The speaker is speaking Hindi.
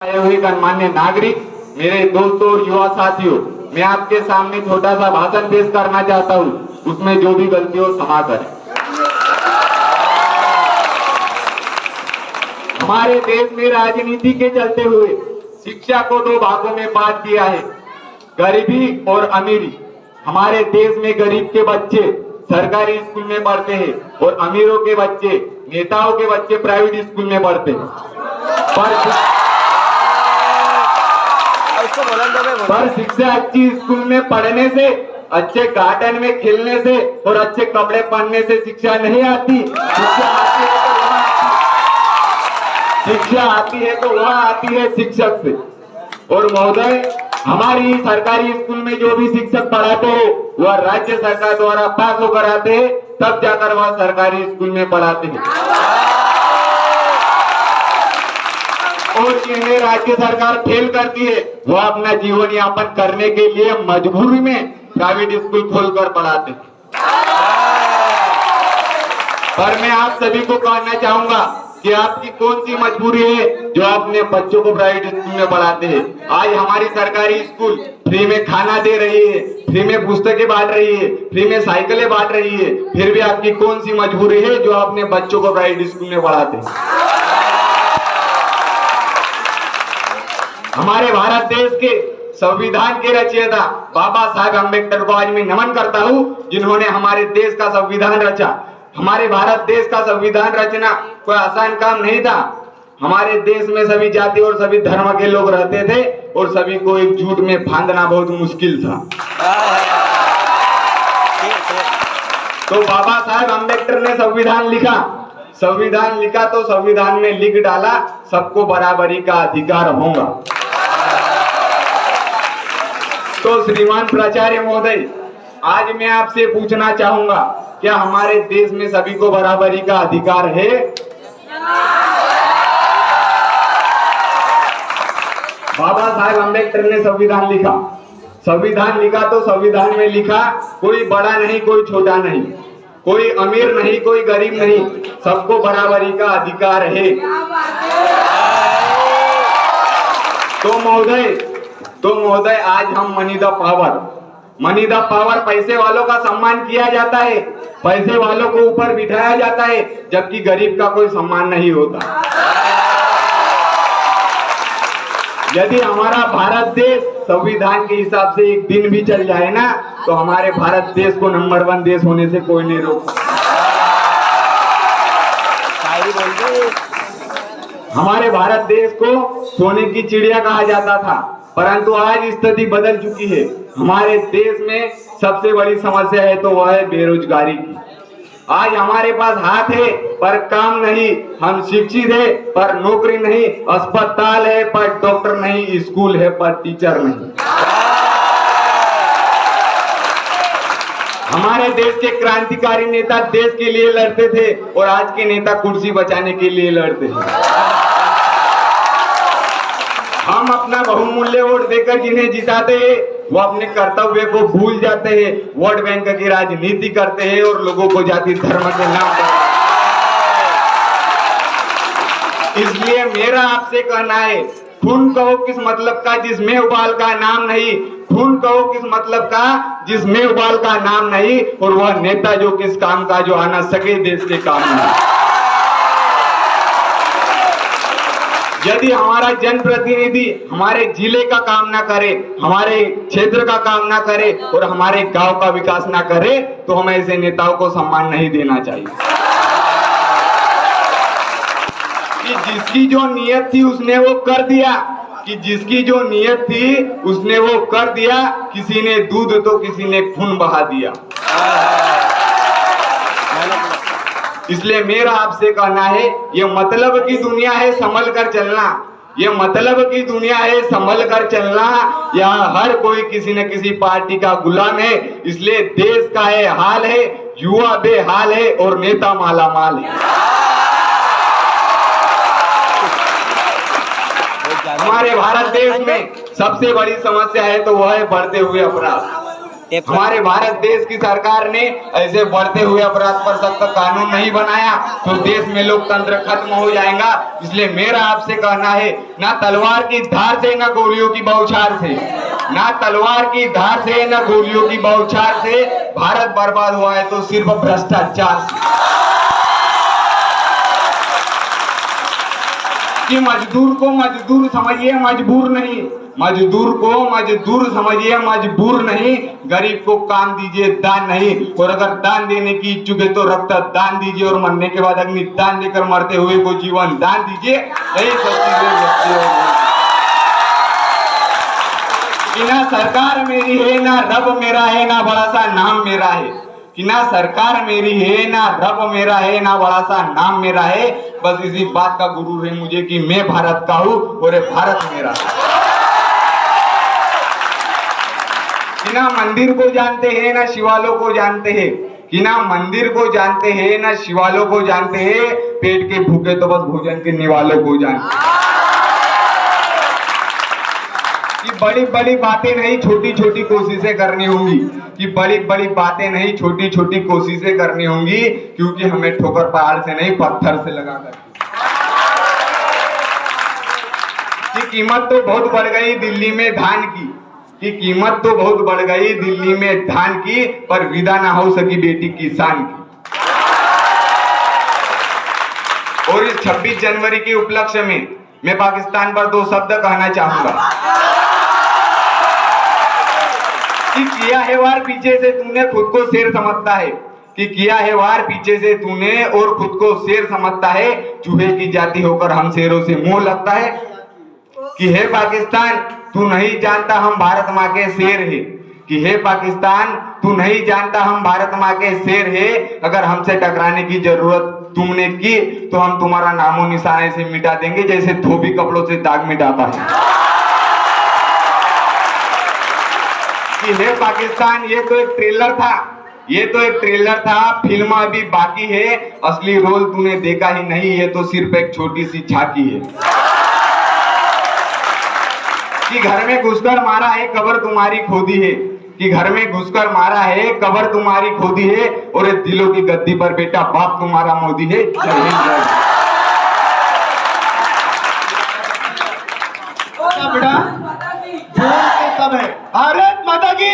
आए हुए गणमान्य नागरिक, मेरे दोस्तों और युवा साथियों, मैं आपके सामने छोटा सा भाषण पेश करना चाहता हूँ। उसमें जो भी गलती हो क्षमा करें। हमारे देश में राजनीति के चलते हुए शिक्षा को दो भागों में बांट दिया है, गरीबी और अमीरी। हमारे देश में गरीब के बच्चे सरकारी स्कूल में पढ़ते हैं और अमीरों के बच्चे, नेताओं के बच्चे प्राइवेट स्कूल में पढ़ते हैं। पर शिक्षा अच्छी स्कूल में पढ़ने से, अच्छे गार्डन में खेलने से और अच्छे कपड़े पहनने से शिक्षा नहीं आती। शिक्षा आती है तो वह आती है शिक्षक से। और महोदय, हमारी सरकारी स्कूल में जो भी शिक्षक पढ़ाते हैं वह राज्य सरकार द्वारा पास होकर आते हैं, तब जाकर वह सरकारी स्कूल में पढ़ाते हैं। और जिन्हें राज्य सरकार फेल करती है वह अपना जीवन यापन करने के लिए मजबूरी में प्राइवेट स्कूल खोलकर पढ़ाते हैं। पर मैं आप सभी को कहना चाहूंगा कि आपकी कौन सी मजबूरी है जो अपने बच्चों को प्राइवेट स्कूल में पढ़ाते हैं। आज हमारी सरकारी स्कूल फ्री में खाना दे रही है, फ्री में पुस्तकें बांट रही है, फ्री में साइकिलें बांट रही है, फिर भी आपकी कौन सी मजबूरी है जो अपने बच्चों को प्राइवेट स्कूल में पढ़ाते हैं। हमारे भारत देश के संविधान के रचयिता बाबा साहब अम्बेडकर को आज मैं नमन करता हूं, जिन्होंने हमारे देश का संविधान रचा। हमारे भारत देश का संविधान रचना कोई आसान काम नहीं था। हमारे देश में सभी जाति और सभी धर्म के लोग रहते थे और सभी को एकजुट में बांधना बहुत मुश्किल था। तो बाबा साहब अम्बेडकर ने संविधान लिखा तो संविधान में लिख डाला, सबको बराबरी का अधिकार होगा। तो श्रीमान प्राचार्य महोदय, आज मैं आपसे पूछना चाहूंगा, क्या हमारे देश में सभी को बराबरी का अधिकार है? बाबा साहब अम्बेडकर ने संविधान लिखा तो संविधान में लिखा, कोई बड़ा नहीं, कोई छोटा नहीं, कोई अमीर नहीं, कोई गरीब नहीं, सबको बराबरी का अधिकार है। तो महोदय आज हम मनी द पावर, पैसे वालों का सम्मान किया जाता है, पैसे वालों को ऊपर बिठाया जाता है, जबकि गरीब का कोई सम्मान नहीं होता। यदि हमारा भारत देश संविधान के हिसाब से एक दिन भी चल जाए ना, तो हमारे भारत देश को नंबर 1 देश होने से कोई नहीं रोक सकता। हमारे भारत देश को सोने की चिड़िया कहा जाता था, परंतु आज स्थिति बदल चुकी है। हमारे देश में सबसे बड़ी समस्या है तो वह है बेरोजगारी की। आज हमारे पास हाथ है पर काम नहीं, हम शिक्षित है पर नौकरी नहीं, अस्पताल है पर डॉक्टर नहीं, स्कूल है पर टीचर नहीं। हमारे देश के क्रांतिकारी नेता देश के लिए लड़ते थे और आज के नेता कुर्सी बचाने के लिए लड़ते हैं। हम अपना बहुमूल्य वोट देकर जिन्हें जिताते हैं वो अपने कर्तव्य को भूल जाते हैं, वोट बैंक की राजनीति करते हैं और लोगों को जाति धर्म के नाम पर। इसलिए मेरा आपसे कहना है, खून कहो किस मतलब का जिसमें उबाल का नाम नहीं, खून कहो किस मतलब का जिसमें उबाल का नाम नहीं, और वह नेता जो किस काम का जो आना सके देश के काम में। यदि हमारा जनप्रतिनिधि हमारे जिले का काम ना करे, हमारे क्षेत्र का काम ना करे और हमारे गांव का विकास ना करे, तो हमें ऐसे नेताओं को सम्मान नहीं देना चाहिए। कि जिसकी जो नियत थी उसने वो कर दिया, किसी ने दूध तो किसी ने खून बहा दिया। इसलिए मेरा आपसे कहना है, ये मतलब की दुनिया है संभल कर चलना, यहाँ हर कोई किसी न किसी पार्टी का गुलाम है। इसलिए देश का ये हाल है, युवा बेहाल है और नेता मालामाल है। हमारे भारत देश में सबसे बड़ी समस्या है तो वह है बढ़ते हुए अपराध। हमारे भारत देश की सरकार ने ऐसे बढ़ते हुए अपराध पर सख्त कानून नहीं बनाया तो देश में लोकतंत्र खत्म हो जाएगा। इसलिए मेरा आपसे कहना है, ना तलवार की धार से, ना गोलियों की बौछार से, ना तलवार की धार से, ना गोलियों की बौछार से भारत बर्बाद हुआ है तो सिर्फ भ्रष्टाचार से। कि मजदूर को मजदूर समझिए, मजबूर नहीं। मजदूर को मजदूर समझिए, मजबूर नहीं। गरीब को काम दीजिए, दान नहीं। और अगर दान देने की इच्छुक है तो रक्त दान दीजिए और मरने के बाद अग्नि दान देकर मरते हुए को जीवन दान दीजिए। यही कि ना सरकार मेरी है, ना रब मेरा है, ना बड़ा सा नाम मेरा है। कि ना सरकार मेरी है, ना रब मेरा है, ना बड़ा सा नाम मेरा है। बस इसी बात का गुरूर है मुझे कि मैं भारत का हूं और ये भारत मेरा है। कि ना मंदिर को जानते हैं, ना शिवालों को जानते हैं। कि ना मंदिर को जानते हैं, ना शिवालों को जानते हैं। पेट के भूखे तो बस भोजन के निवालों को जानते हैं। कि बड़ी बड़ी बातें नहीं, छोटी छोटी कोशिशें करनी होंगी। कि बड़ी बड़ी बातें नहीं, छोटी छोटी कोशिशें करनी होंगी, क्योंकि हमें ठोकर पहाड़ से नहीं पत्थर से लगा कर। कि कीमत तो बहुत बढ़ गई दिल्ली में धान की। कि कीमत तो बहुत बढ़ गई दिल्ली में धान की, पर विदा ना हो सकी बेटी किसान की। और इस 26 जनवरी के उपलक्ष्य में मैं पाकिस्तान पर 2 शब्द कहना चाहूंगा। कि किया है वार पीछे से तूने, खुद को शेर समझता है। कि किया है वार पीछे से तूने और खुद को शेर समझता है। चूहे की जाति होकर हम शेरों से मुंह लगता है। कि हे पाकिस्तान तू नहीं जानता हम भारत माँ के शेर है। कि हे पाकिस्तान तू नहीं जानता हम भारत माँ के शेर है। अगर हमसे टकराने की जरूरत तुमने की तो हम तुम्हारा नामो निशान ऐसे मिटा देंगे जैसे धोबी कपड़ों से दाग मिटाता है। कि हे पाकिस्तान ये तो एक ट्रेलर था, ये तो एक ट्रेलर था, फिल्म अभी बाकी है। असली रोल तूने देखा ही नहीं, ये तो सिर्फ एक छोटी सी झांकी है। कि घर में घुसकर मारा है, कब्र तुम्हारी खोदी है। कि घर में घुसकर मारा है, कब्र तुम्हारी खोदी है। और ये दिलों की गद्दी पर बेटा बाप तुम्हारा मोदी है। जय हिंद जय बेटा, भारत माता की